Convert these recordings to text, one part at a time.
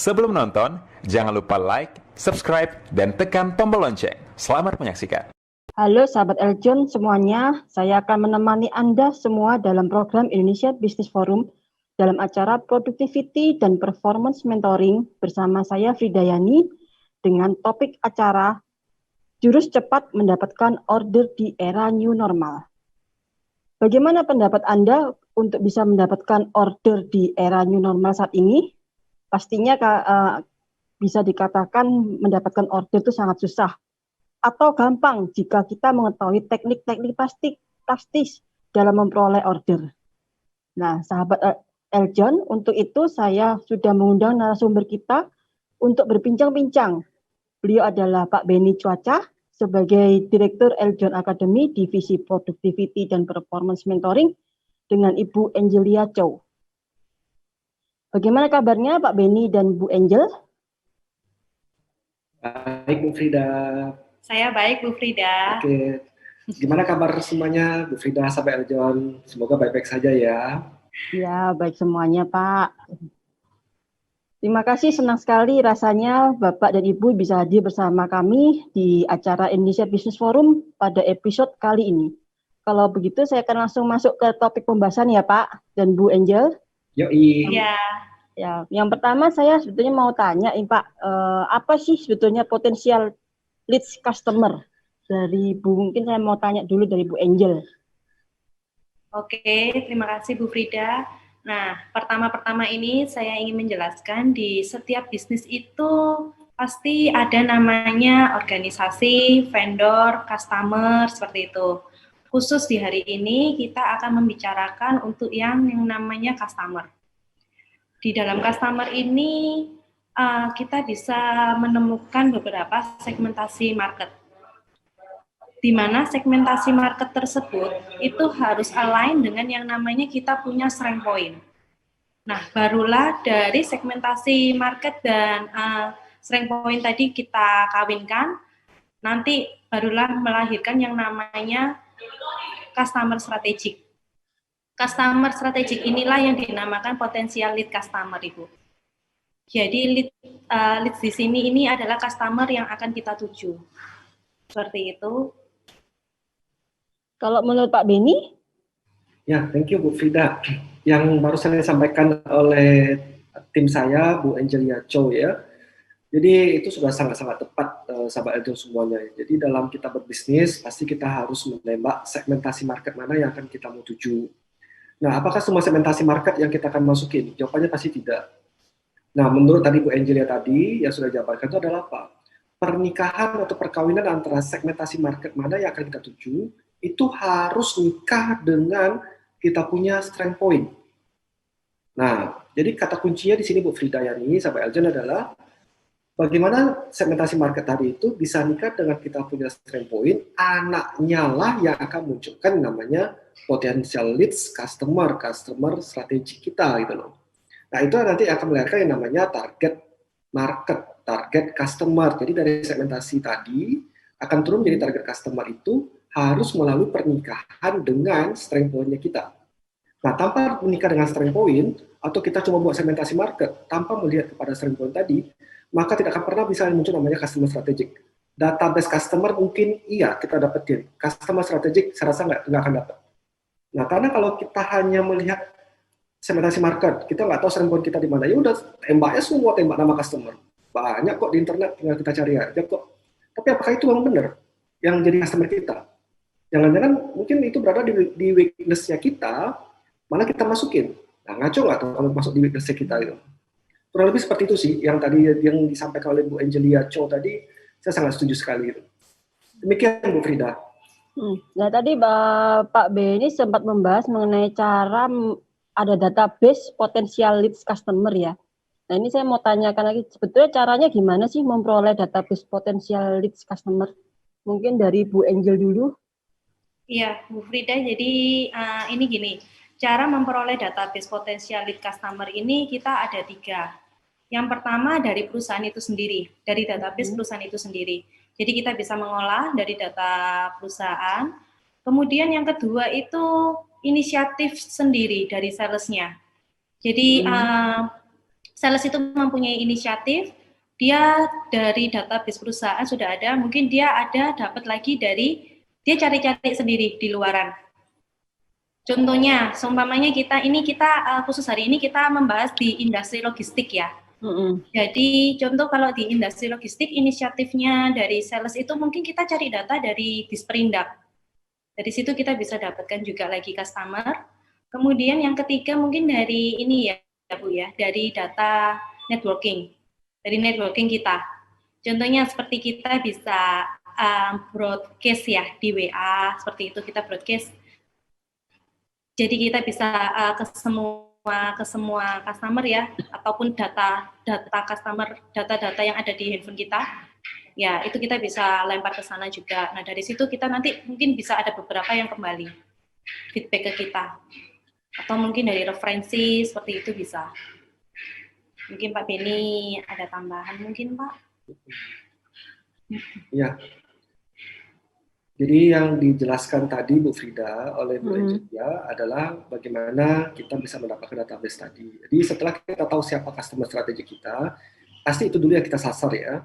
Sebelum nonton, jangan lupa like, subscribe, dan tekan tombol lonceng. Selamat menyaksikan. Halo sahabat Eljon semuanya, saya akan menemani Anda semua dalam program Indonesia Business Forum dalam acara Productivity dan Performance Mentoring bersama saya Fridayani dengan topik acara Jurus Cepat Mendapatkan Order di Era New Normal. Bagaimana pendapat Anda untuk bisa mendapatkan order di era New Normal saat ini? Pastinya bisa dikatakan mendapatkan order itu sangat susah. Atau gampang jika kita mengetahui teknik-teknik praktis dalam memperoleh order. Nah, sahabat Eljon, untuk itu saya sudah mengundang narasumber kita untuk berbincang-bincang. Beliau adalah Pak Benny Cuaca sebagai Direktur Eljon Academy Divisi Productivity dan Performance Mentoring dengan Ibu Angelia Chow. Bagaimana kabarnya Pak Benny dan Bu Angel? Baik Bu Frida. Saya baik Bu Frida. Oke. Gimana kabar semuanya Bu Frida sampai Eljon? Semoga baik-baik saja ya. Ya, baik semuanya Pak. Terima kasih, senang sekali rasanya Bapak dan Ibu bisa hadir bersama kami di acara Indonesia Business Forum pada episode kali ini. Kalau begitu saya akan langsung masuk ke topik pembahasan ya Pak dan Bu Angel. Yoi. Ya. Ya, yang pertama saya sebetulnya mau tanya Pak, apa sih sebetulnya potensial leads customer? Dari Bu, mungkin saya mau tanya dulu dari Bu Angel. Oke, terima kasih Bu Frida. Nah, pertama-tama ini saya ingin menjelaskan di setiap bisnis itu pasti ada namanya organisasi, vendor, customer, seperti itu. Khusus di hari ini kita akan membicarakan untuk yang namanya customer. Di dalam customer ini kita bisa menemukan beberapa segmentasi market. Di mana segmentasi market tersebut itu harus align dengan yang namanya kita punya strength point. Nah, barulah dari segmentasi market dan strength point tadi kita kawinkan, nanti barulah melahirkan yang namanya customer strategic. Customer strategic inilah yang dinamakan potensial lead customer, Ibu. Jadi lead di sini ini adalah customer yang akan kita tuju. Seperti itu. Kalau menurut Pak Benny? Ya, thank you Bu Frida. Yang baru saya sampaikan oleh tim saya, Bu Angelia Chow ya. Jadi itu sudah sangat-sangat tepat sahabat Eljon semuanya. Jadi dalam kita berbisnis, pasti kita harus menembak segmentasi market mana yang akan kita mau tuju. Nah, apakah semua segmentasi market yang kita akan masukin? Jawabannya pasti tidak. Nah, menurut tadi Bu Angelia tadi, yang sudah jabarkan itu adalah apa? Pernikahan atau perkawinan antara segmentasi market mana yang akan kita tuju, itu harus nikah dengan kita punya strength point. Nah, jadi kata kuncinya di sini Bu Fridayani sampai Eljon adalah bagaimana segmentasi market tadi itu bisa nikah dengan kita punya strength point, anaknya lah yang akan munculkan namanya potential leads customer strategi kita gitu loh. Nah, itu nanti akan melahirkan yang namanya target market, target customer. Jadi dari segmentasi tadi akan turun menjadi target customer itu harus melalui pernikahan dengan strength point-nya kita. Nah, tanpa menikah dengan strength point, atau kita cuma buat segmentasi market, tanpa melihat kepada strength point tadi, maka tidak akan pernah bisa muncul namanya customer strategic. Database customer mungkin iya kita dapetin, customer strategic saya rasa nggak akan dapat. Nah, karena kalau kita hanya melihat segmentasi market, kita nggak tahu strength point kita di mana, ya udah tembaknya semua tembak nama customer. Banyak kok di internet, tinggal kita cari aja kok. Tapi apakah itu memang benar yang jadi customer kita? Jangan-jangan mungkin itu berada di weakness-nya kita, malah kita masukin. Nah, ngaco nggak tuh kalau masuk di weakness-nya kita gitu. Kurang lebih seperti itu sih, yang tadi yang disampaikan oleh Bu Angelia Chow tadi, saya sangat setuju sekali. Gitu. Demikian Bu Frida. Nah, tadi Pak Benny sempat membahas mengenai cara ada database potensial leads customer ya. Nah, ini saya mau tanyakan lagi, sebetulnya caranya gimana sih memperoleh database potensial leads customer? Mungkin dari Bu Angel dulu. Iya, Bu Frida, jadi ini gini, cara memperoleh database potensial lead customer ini kita ada 3. Yang pertama dari perusahaan itu sendiri, dari database perusahaan itu sendiri. Jadi kita bisa mengolah dari data perusahaan. Kemudian yang kedua itu inisiatif sendiri dari salesnya. Jadi sales itu mempunyai inisiatif, dia dari database perusahaan sudah ada, mungkin dia ada dapat lagi dari, dia cari-cari sendiri di luaran. Contohnya, seumpamanya kita khusus hari ini kita membahas di industri logistik ya. Jadi contoh kalau di industri logistik, inisiatifnya dari sales itu mungkin kita cari data dari Disperindak. Dari situ kita bisa dapatkan juga lagi customer. Kemudian yang ketiga mungkin dari ini ya Bu ya, dari data networking. Dari networking kita. Contohnya seperti kita bisa broadcast ya di WA, seperti itu kita broadcast. Jadi kita bisa ke semua customer ya, ataupun data customer, data-data yang ada di handphone kita, ya itu kita bisa lempar ke sana juga. Nah dari situ kita nanti mungkin bisa ada beberapa yang kembali feedback ke kita, atau mungkin dari referensi seperti itu bisa. Mungkin Pak Beni ada tambahan mungkin Pak? Ya. Jadi yang dijelaskan tadi Bu Frida oleh Bu Angelia adalah bagaimana kita bisa mendapatkan database tadi. Jadi setelah kita tahu siapa customer strategi kita, pasti itu dulu yang kita sasar ya.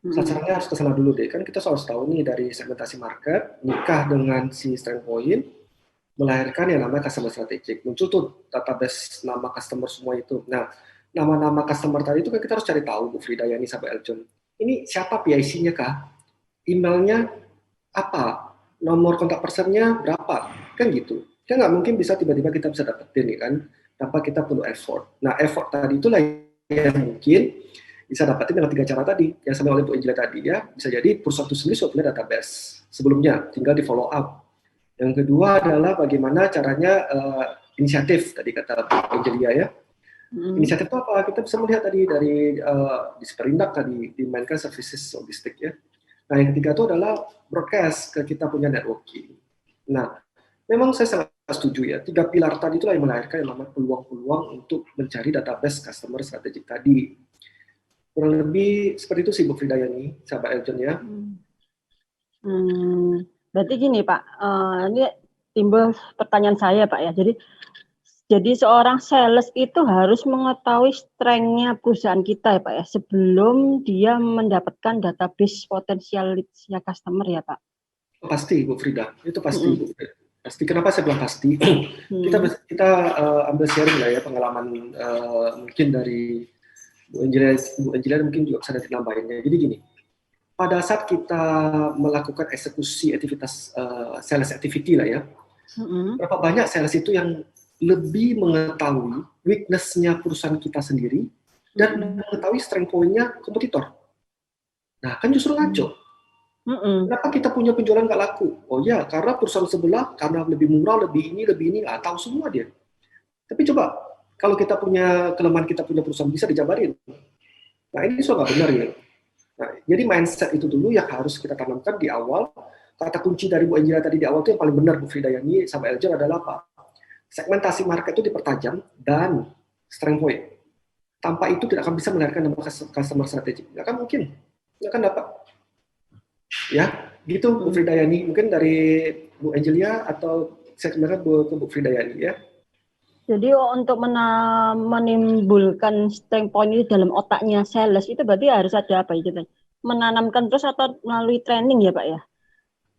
Sasarannya harus ke sana dulu deh. Kan kita harus tahu nih dari segmentasi market, nikah dengan si strength point, melahirkan yang namanya customer strategic. Muncul tuh database nama customer semua itu. Nah, nama-nama customer tadi itu kan kita harus cari tahu Bu Frida, Yani, sampai Eljon. Ini siapa PIC-nya kah? Emailnya apa, nomor kontak personnya berapa, kan gitu. Kan nggak mungkin bisa tiba-tiba kita bisa dapetin nih kan, tanpa kita perlu effort. Nah effort tadi itulah yang mungkin bisa dapetin dengan 3 cara tadi yang sama oleh Bu Angelia tadi ya. Bisa jadi perusahaan itu sendiri sudah punya database sebelumnya, tinggal di follow up. Yang kedua adalah bagaimana caranya inisiatif tadi kata Bu Angelia ya. Inisiatif itu apa? Kita bisa melihat tadi dari Disperindak tadi dimainkan services logistik ya. Nah, yang ketiga itu adalah broadcast ke kita punya networking. Nah, memang saya sangat setuju ya, 3 pilar tadi itulah yang melahirkan yang namanya peluang-peluang untuk mencari database customer strategik tadi. Kurang lebih seperti itu sih Bu Frida, Yani, sahabat Eljon ya. Berarti gini Pak, ini timbul pertanyaan saya Pak ya. Jadi seorang sales itu harus mengetahui strength-nya perusahaan kita ya Pak ya, sebelum dia mendapatkan database potensial leads-nya customer ya Pak? Pasti Bu Frida, itu pasti Bu Frida. Pasti. Kenapa saya bilang pasti? Kita ambil sharing lah ya pengalaman mungkin dari Bu Angelia mungkin juga bisa nanti nambahinnya. Jadi gini, pada saat kita melakukan eksekusi aktivitas sales activity lah ya, berapa banyak sales itu yang lebih mengetahui weakness-nya perusahaan kita sendiri dan mengetahui strength point-nya kompetitor. Nah, kan justru ngaco. Kenapa kita punya penjualan nggak laku? Oh ya, karena perusahaan sebelah, karena lebih murah, lebih ini, nggak tahu semua dia. Tapi coba, kalau kita punya kelemahan, kita punya perusahaan bisa dijabarin. Nah, ini soal nggak benar ya. Nah, jadi mindset itu dulu yang harus kita tanamkan di awal. Kata kunci dari Bu Angelia tadi di awal itu yang paling benar Bu Frida, Yani, sama Eljon adalah apa? Segmentasi market itu dipertajam dan strength point. Tanpa itu tidak akan bisa melahirkan nama customer strategic. Nggak akan mungkin. Nggak akan dapat. Ya, gitu Bu Frida, Yani. Mungkin dari Bu Angelia atau saya kembalikan ke Bu Frida, Yani ya. Jadi untuk menimbulkan strength point ini dalam otaknya sales itu berarti harus ada apa ya? Menanamkan terus atau melalui training ya Pak ya?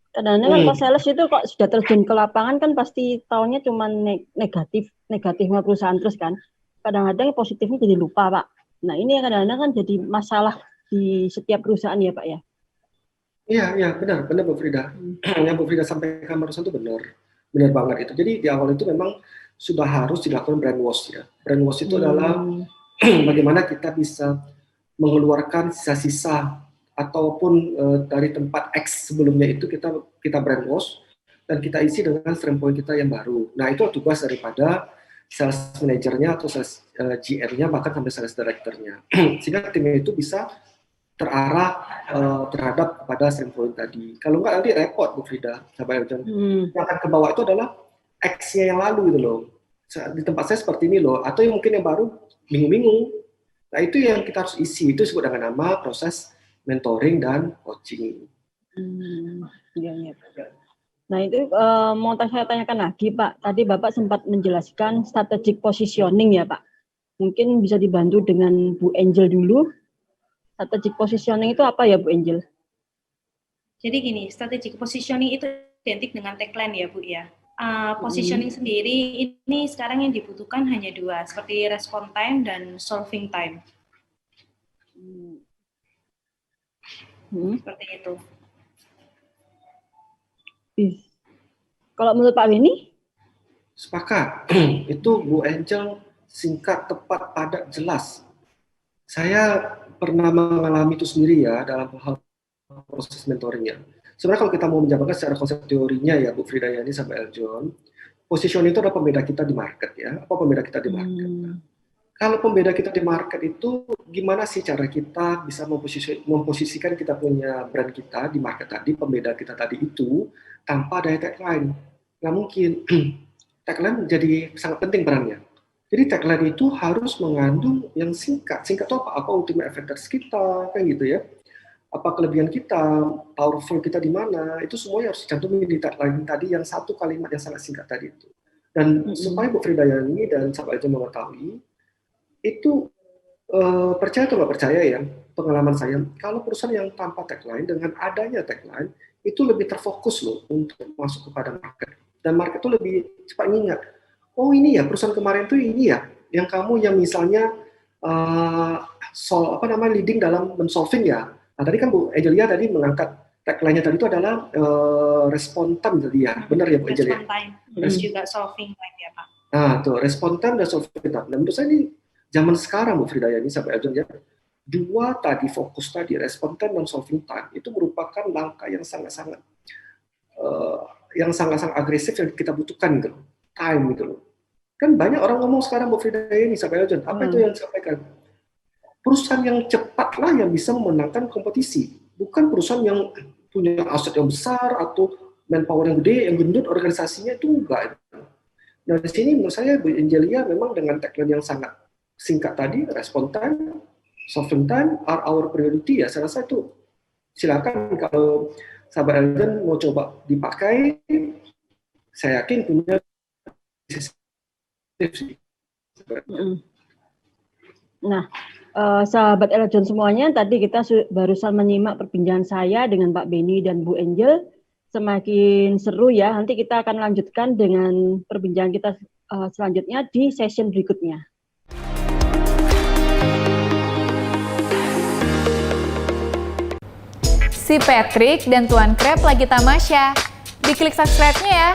Kadang-kadang kan kalau sales itu kok sudah terjun ke lapangan kan pasti taunya cuma negatifnya perusahaan terus kan. Kadang-kadang positifnya jadi lupa Pak. Nah ini kadang-kadang kan jadi masalah di setiap perusahaan ya Pak ya. Iya benar Bu Frida. Yang Bu Frida sampaikan barusan itu benar banget itu. Jadi di awal itu memang sudah harus dilakukan brand wash ya. Brand wash itu adalah bagaimana kita bisa mengeluarkan sisa-sisa ataupun dari tempat X sebelumnya itu kita brand wash dan kita isi dengan strength point kita yang baru. Nah itu tugas daripada sales manajernya atau sales GM-nya bahkan sampai sales director-nya. Sehingga timnya itu bisa terarah terhadap kepada strength point tadi. Kalau nggak nanti repot Bu Frida, sahabat Eljon. Yang akan ke bawah itu adalah X-nya yang lalu gitu loh. Di tempat saya seperti ini loh, atau yang mungkin yang baru bingung-bingung. Nah itu yang kita harus isi, itu disebut dengan nama proses mentoring dan coaching. Iya. Nah itu mau saya tanyakan lagi Pak. Tadi Bapak sempat menjelaskan strategic positioning ya Pak. Mungkin bisa dibantu dengan Bu Angel dulu. Strategic positioning itu apa ya Bu Angel? Jadi gini, strategic positioning itu identik dengan tagline ya Bu ya. Positioning sendiri ini sekarang yang dibutuhkan hanya dua, seperti respond time dan solving time. Seperti itu. Kalau menurut Pak Beni? Sepakat. Itu Bu Angel singkat, tepat, padat, jelas. Saya pernah mengalami itu sendiri ya dalam hal proses mentoringnya. Sebenarnya kalau kita mau menjabarkan secara konsep teorinya ya Bu Fridayani sampai Eljon, positioning itu adalah pembeda kita di market ya. Apa pembeda kita di market? Kalau pembeda kita di market itu gimana sih cara kita bisa memposisikan kita punya brand kita di market tadi, pembeda kita tadi itu tanpa ada tagline. Nggak mungkin. Tagline menjadi sangat penting perannya. Jadi tagline itu harus mengandung yang singkat. Singkat itu apa? Apa ultimate advantage kita, kan gitu ya. Apa kelebihan kita, powerful kita di mana, itu semuanya harus dicantumin di tagline tadi yang satu kalimat yang sangat singkat tadi itu. Dan supaya Bu Fridayani dan sahabat itu mengetahui, itu percaya atau nggak percaya ya, pengalaman saya, kalau perusahaan yang tanpa tagline, dengan adanya tagline, itu lebih terfokus loh untuk masuk kepada market. Dan market itu lebih cepat mengingat, oh ini ya perusahaan kemarin tuh ini ya, yang kamu yang misalnya leading dalam men-solving ya. Nah tadi kan Bu Angelia tadi mengangkat tagline-nya tadi itu adalah respon time tadi ya, benar ya Bu Angelia? Respon time, terus juga solving time ya Pak. Nah tuh, respon time dan solving time. Dan menurut saya ini zaman sekarang Bu Fridayani sampai Eljon ya, dua tadi fokus tadi, respon time dan solving time, itu merupakan langkah yang sangat-sangat agresif yang kita butuhkan gitu, time gitu loh. Kan banyak orang ngomong sekarang Bu Fridayani sampai Eljon, apa itu yang disampaikan? Perusahaan yang cepatlah yang bisa memenangkan kompetisi, bukan perusahaan yang punya aset yang besar atau manpower yang gede, yang gendut organisasinya, itu enggak. Nah di sini menurut saya Bu Angelia memang dengan tagline yang sangat singkat tadi, respon time, solving time are our priority ya, saya rasa itu silakan kalau sahabat Eljon mau coba dipakai, saya yakin punya Nah, sahabat Eljon semuanya, tadi kita barusan menyimak perbincangan saya dengan Pak Beni dan Bu Angel. Semakin seru ya, nanti kita akan lanjutkan dengan perbincangan kita selanjutnya di session berikutnya. Si Patrick dan Tuan Crab lagi tamasya. Diklik subscribe-nya ya.